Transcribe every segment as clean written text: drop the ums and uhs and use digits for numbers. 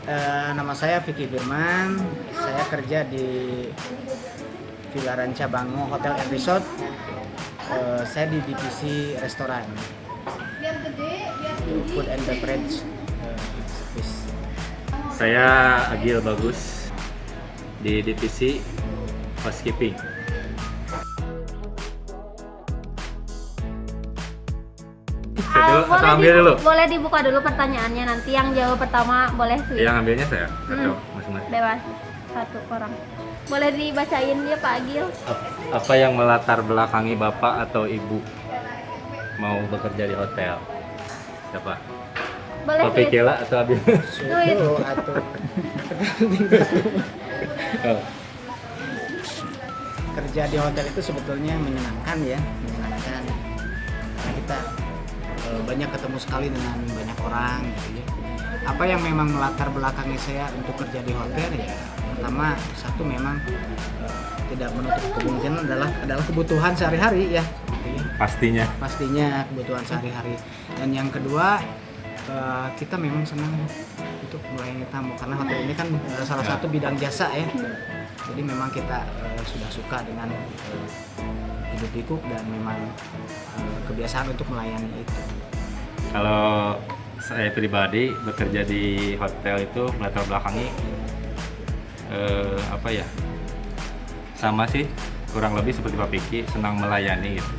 Nama saya Vicky Firman. Saya kerja di Villa Ranca Bango Hotel and Resort. Saya di divisi restoran, food and beverage service. Saya Agil Bagus di divisi housekeeping. Atau ambil dulu? Boleh dibuka dulu pertanyaannya, nanti yang jawab pertama boleh sih. Yang ambilnya saya atau masing-masing? Bebas, satu orang. Boleh dibacain dia Pak Agil. Apa yang melatar belakangi Bapak atau Ibu mau bekerja di hotel? Siapa? Boleh Kopi sih. Kela atau Abil? Suhu atau Oh. kerja di hotel itu sebetulnya menyenangkan ya, menyenangkan. Karena kita banyak ketemu sekali dengan banyak orang gitu ya. Apa yang memang melatar belakangi saya untuk kerja di hotel ya, pertama satu memang tidak menutup kemungkinan adalah kebutuhan sehari-hari ya, gitu ya. Pastinya kebutuhan sehari-hari. Dan yang kedua kita memang senang untuk melayani tamu karena hotel ini kan salah satu bidang jasa ya. Jadi memang kita sudah suka dengan hidup pikuk dan memang kebiasaan untuk melayani itu. Kalau saya pribadi bekerja di hotel itu melatar belakangi apa ya? Sama sih, kurang lebih seperti Pak Piki, senang melayani gitu.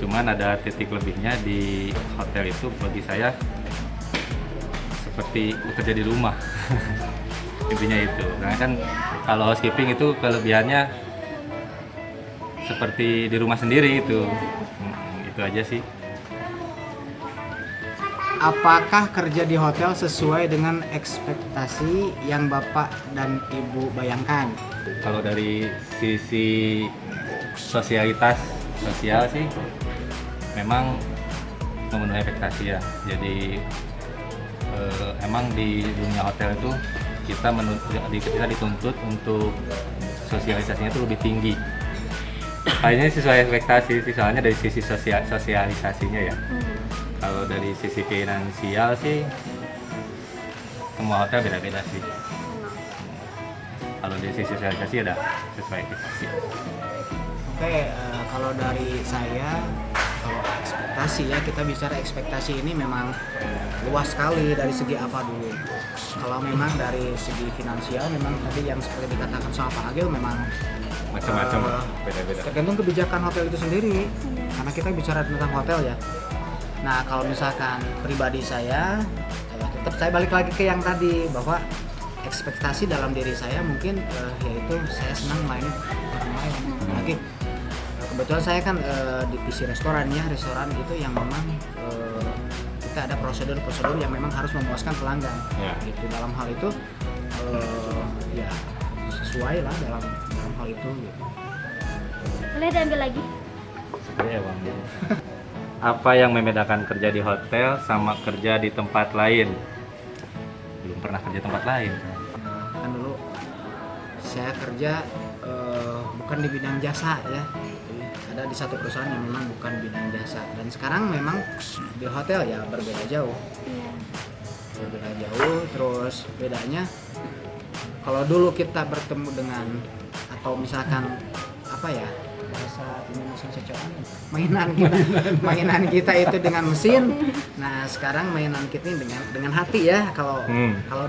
Cuman ada titik lebihnya di hotel itu bagi saya seperti bekerja di rumah. Intinya itu. Karena kan kalau housekeeping itu kelebihannya seperti di rumah sendiri itu. Itu aja sih. Apakah kerja di hotel sesuai dengan ekspektasi yang Bapak dan Ibu bayangkan? Kalau dari sisi sosial sih memang memenuhi ekspektasi ya. Jadi emang di dunia hotel itu kita dituntut untuk sosialisasinya itu lebih tinggi. Kayaknya sesuai ekspektasi sih, soalnya dari sisi sosialisasinya ya. Kalau dari sisi finansial sih semua hotel beda-beda sih. Kalau dari sisi sosialisasi ada sesuai ekspektasi. Oke, kalau dari saya, kalau ekspektasi ya, kita bicara ekspektasi ini memang luas sekali dari segi apa dulu. Kalau memang dari segi finansial memang tadi yang seperti dikatakan sama Pak Agil memang Macam-macam beda-beda. tergantung kebijakan hotel itu sendiri. Karena kita bicara tentang hotel ya. Nah, kalau misalkan pribadi saya, tetap saya balik lagi ke yang tadi bahwa ekspektasi dalam diri saya mungkin yaitu saya senang melayani orang lain. Lagi kebetulan saya kan divisi restoran ya, restoran itu yang memang kita ada prosedur-prosedur yang memang harus memuaskan pelanggan. Ya. Gitu. Dalam hal itu ya sesuai lah dalam hal itu. Gitu. Boleh diambil lagi. Sebenarnya Bang. Apa yang membedakan kerja di hotel sama kerja di tempat lain? Belum pernah kerja tempat lain. Kan dulu saya kerja bukan di bidang jasa ya. Ada di satu perusahaan yang memang bukan bidang jasa, dan sekarang memang di hotel ya berbeda jauh. Berbeda jauh, terus bedanya kalau dulu kita bertemu dengan atau misalkan apa ya, bahasa Indonesia cocoknya mainan kita itu dengan mesin. Nah, sekarang mainan kita ini dengan hati ya. Kalau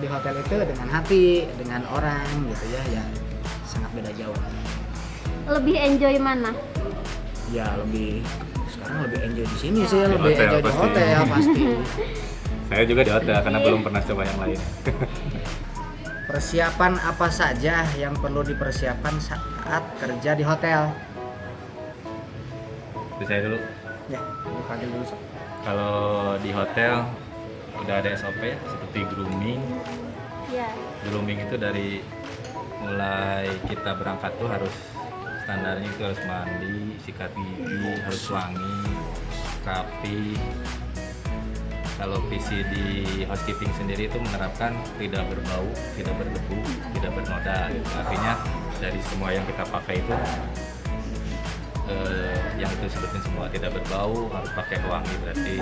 di hotel itu dengan hati, dengan orang gitu ya sangat beda jauh. Lebih enjoy mana? Ya sekarang lebih enjoy di sini sih, Di lebih hotel enjoy di pasti. hotel pasti. Saya juga di hotel karena belum pernah coba yang lain. Persiapan apa saja yang perlu dipersiapkan saat kerja di hotel? Itu saya dulu. Ya, dipanggil dulu. Kalau di hotel udah ada SOP ya, seperti grooming. Ya. Grooming itu dari mulai kita berangkat tuh harus standarnya itu harus mandi, sikat gigi, harus wangi, rapi. Kalau visi di housekeeping sendiri itu menerapkan tidak berbau, tidak berdebu, tidak bernoda. Gitu. Artinya dari semua yang kita pakai itu yang itu sebutin semua tidak berbau, harus pakai wangi berarti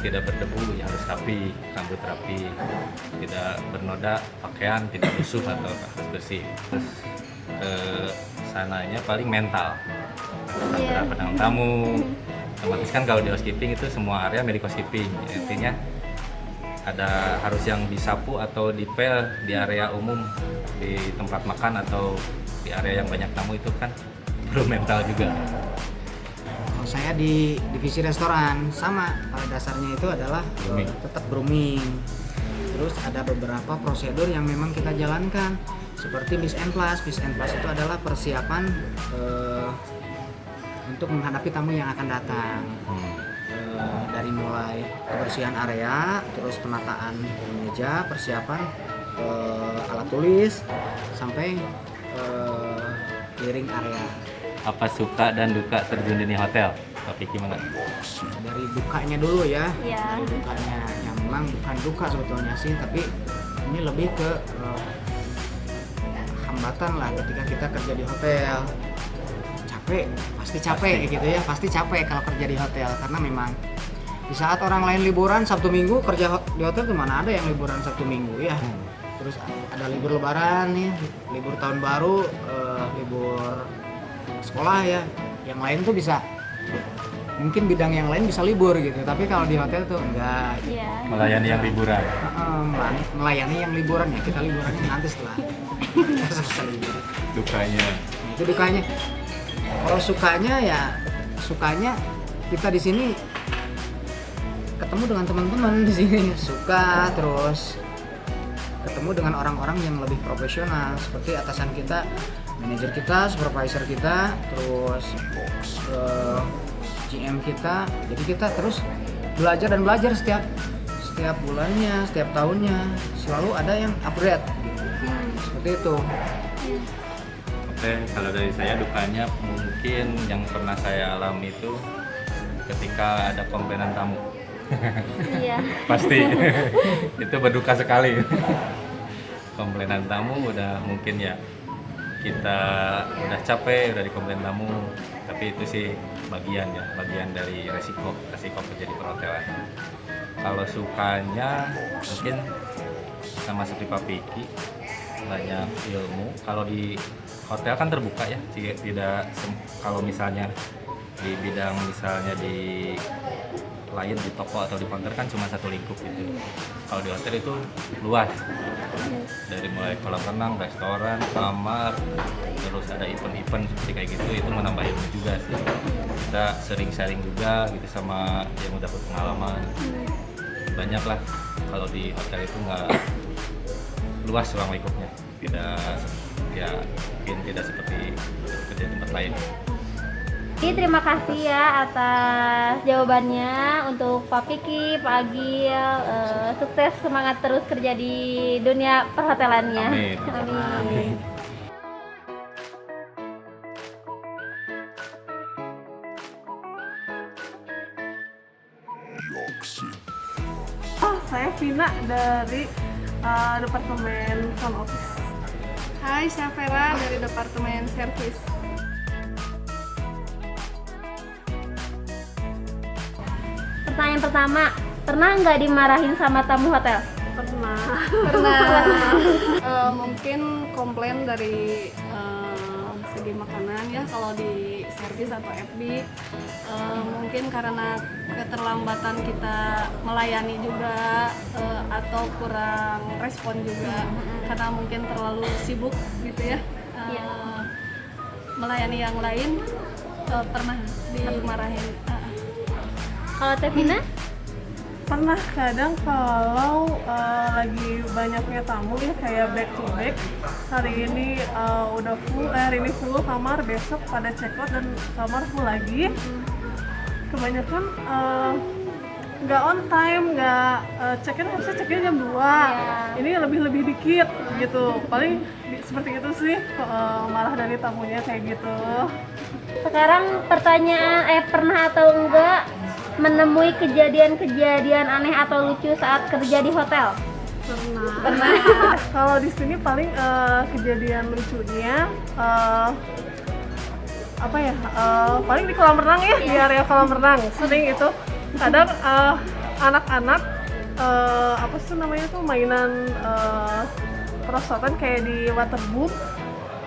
tidak berdebu ya harus rapi, rambut rapi, tidak bernoda, pakaian tidak lusuh atau harus bersih. Terus sananya paling mental, Iya. pendamping tamu. Otomatis kan kalau di housekeeping itu semua area milik housekeeping, intinya ada harus yang disapu atau dipel di area umum, di tempat makan atau di area yang banyak tamu itu kan perlu mental juga. Kalau saya di divisi restoran sama, pada dasarnya itu adalah Grooming. tetap grooming. Terus ada beberapa prosedur yang memang kita jalankan seperti Miss and Plus. Miss and Plus itu adalah persiapan untuk menghadapi tamu yang akan datang. Dari mulai kebersihan area, terus penataan meja, persiapan alat tulis, sampai clearing area. Apa suka dan duka terjun di hotel? Tapi gimana? Dari dukanya dulu ya. Iya. Dari dukanya yang memang bukan duka sebetulnya sih, tapi ini lebih ke hambatan lah ketika kita kerja di hotel. Pasti capek gitu ya, pasti capek kalau kerja di hotel karena memang di saat orang lain liburan Sabtu Minggu, kerja di hotel tuh mana ada yang liburan Sabtu Minggu ya. Terus ada libur lebaran nih, libur tahun baru, libur sekolah ya. Yang lain tuh bisa, mungkin bidang yang lain bisa libur gitu, tapi kalau di hotel tuh enggak. Iya. Melayani yang liburan. Melayani yang liburan ya, kita liburannya nanti setelah selesai liburan. Dukanya. Nah, itu dukanya. Kalau sukanya ya, sukanya kita di sini ketemu dengan teman-teman di sini, suka, terus ketemu dengan orang-orang yang lebih profesional seperti atasan kita, manajer kita, supervisor kita, terus GM kita. Jadi kita terus belajar dan belajar setiap bulannya, setiap tahunnya selalu ada yang upgrade. Seperti itu. Oke, kalau dari saya dukanya mungkin yang pernah saya alami itu ketika ada komplainan tamu. Iya. Pasti itu berduka sekali. Komplainan tamu udah mungkin ya kita udah capek udah dikomplain tamu, tapi itu sih bagian dari resiko kerja di perhotelan. Kalau sukanya mungkin sama seperti Pak Piki, banyak ilmu. Kalau di hotel kan terbuka ya, tidak kalau misalnya di bidang misalnya di lain di toko atau di counter kan cuma satu lingkup gitu. Kalau di hotel itu luas, dari mulai kolam renang, restoran, kamar, terus ada event-event seperti kayak gitu, itu menambah ilmu juga sih. Kita sering sharing juga gitu sama yang udah berpengalaman. Banyak lah, kalau di hotel itu nggak luas ruang lingkupnya, mungkin tidak seperti kerja di tempat lain. Jadi terima kasih ya atas jawabannya untuk Pak Piki, Pak Agil. Sukses, semangat terus kerja di dunia perhotelannya. Amin. Amin. Saya Vina dari Departemen Front Office. Hai, saya Vera dari Departemen Servis. Pertanyaan pertama, pernah nggak dimarahin sama tamu hotel? Pernah. Mungkin komplain dari segi makanan ya, kalau di servis atau FB mungkin karena keterlambatan kita melayani juga atau kurang respon juga karena mungkin terlalu sibuk gitu ya. Melayani yang lain pernah dimarahin. Kalau Tevina? Pernah kadang kalau lagi banyaknya tamu ya, kayak back to back. Hari ini udah full, hari ini full kamar, besok pada check out dan kamar full lagi. Kebanyakan nggak on time, nggak check-in, harusnya check-in jam 2. Ini lebih dikit gitu. Paling seperti itu sih, malah dari tamunya kayak gitu. Sekarang pertanyaan, pernah atau enggak menemui kejadian-kejadian aneh atau lucu saat kerja di hotel? Pernah. Kalau di sini paling kejadian lucunya paling di kolam renang ya, di area kolam renang sering itu kadang anak-anak apa sih namanya tuh mainan perosotan kayak di waterboom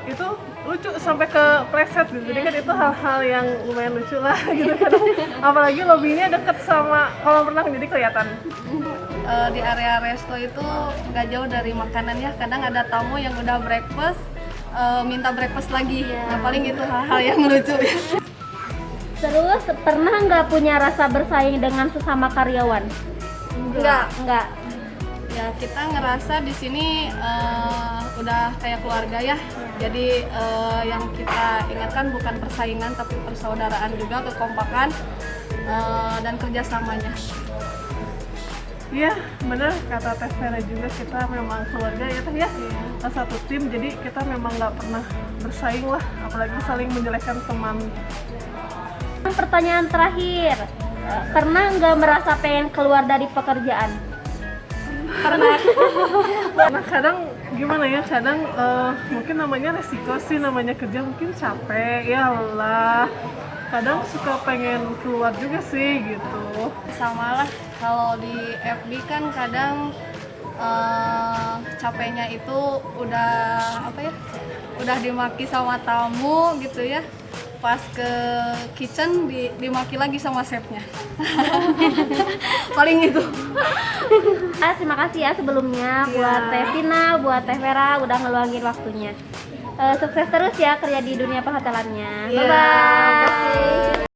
itu lucu sampai ke preset gitu. Jadi kan itu hal-hal yang lumayan lucu lah gitu kan. Apalagi lobbynya deket sama kolam renang jadi kelihatan. Di area resto itu nggak jauh dari makanan ya. Kadang ada tamu yang udah breakfast minta breakfast lagi. Nah, paling itu hal-hal yang lucu ya. Terus pernah nggak punya rasa bersaing dengan sesama karyawan? Enggak. Ya kita ngerasa di sini udah kayak keluarga ya. Jadi yang kita ingatkan bukan persaingan tapi persaudaraan juga, kekompakan dan kerjasamanya. Iya, bener kata Teh Vera juga, kita memang keluarga ya Teh ya. Satu tim, jadi kita memang nggak pernah bersaing lah, apalagi saling menjelekkan teman. Pertanyaan terakhir, pernah nggak merasa pengen keluar dari pekerjaan? Nah kadang gimana ya, kadang mungkin namanya resiko sih, namanya kerja mungkin capek, ya Allah. Kadang suka pengen keluar juga sih gitu. Sama lah, kalau di FB kan kadang capeknya itu udah apa ya, udah dimaki sama tamu gitu ya. Pas ke kitchen dimaki lagi sama chefnya. Paling itu. Terima kasih ya sebelumnya buat Teh Vina, buat Teh Vera udah ngeluangin waktunya. Sukses terus ya kerja di dunia perhotelannya. Bye bye.